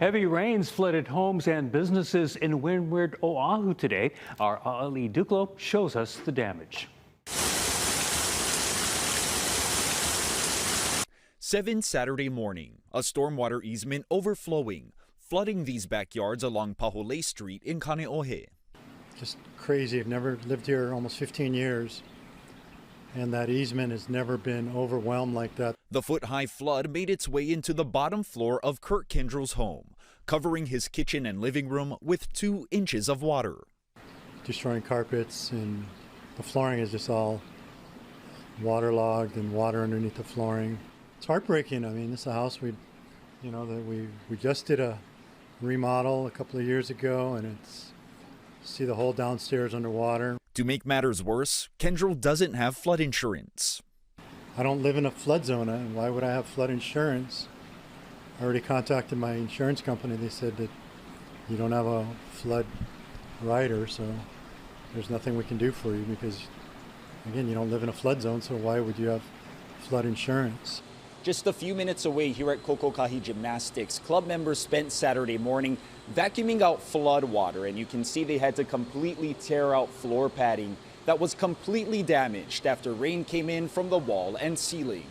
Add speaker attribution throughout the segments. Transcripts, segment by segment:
Speaker 1: Heavy rains flooded homes and businesses in windward Oahu today. Our Ali Duclo shows us the damage.
Speaker 2: 7 Saturday morning, a stormwater easement overflowing, flooding these backyards along Pahole Street in Kaneohe.
Speaker 3: Just crazy. I've never lived here almost 15 years, and that easement has never been overwhelmed like that.
Speaker 2: The foot-high flood made its way into the bottom floor of Kurt Kendrell's home, covering his kitchen and living room with 2 inches of water.
Speaker 3: Destroying carpets, and the flooring is just all waterlogged and water underneath the flooring. It's heartbreaking. I mean, this is a house we just did a remodel a couple of years ago, and see the whole downstairs underwater.
Speaker 2: To make matters worse, Kendrell doesn't have flood insurance.
Speaker 3: I don't live in a flood zone, and why would I have flood insurance? I already contacted my insurance company. They said that you don't have a flood rider, so there's nothing we can do for you because, again, you don't live in a flood zone, so why would you have flood insurance?
Speaker 4: Just a few minutes away here at Kokokahi Gymnastics, club members spent Saturday morning vacuuming out flood water, and you can see they had to completely tear out floor padding that was completely damaged after rain came in from the wall and ceiling.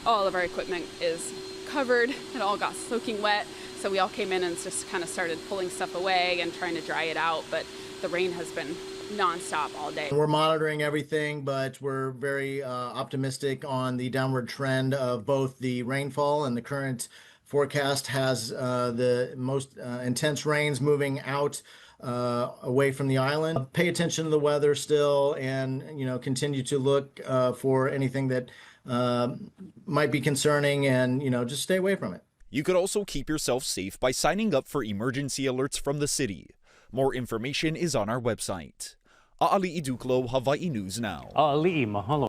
Speaker 5: All of our equipment is covered. It all got soaking wet, so we all came in and just kind of started pulling stuff away and trying to dry it out, but the rain has been nonstop all day.
Speaker 6: We're monitoring everything, but we're very optimistic on the downward trend of both the rainfall, and the current forecast has the most intense rains moving out away from the island. Pay attention to the weather still, and continue to look for anything that might be concerning, and just stay away from it.
Speaker 2: You could also keep yourself safe by signing up for emergency alerts from the city. More information is on our website. Ali Iduklo, Hawaii News Now.
Speaker 1: Ali, mahalo.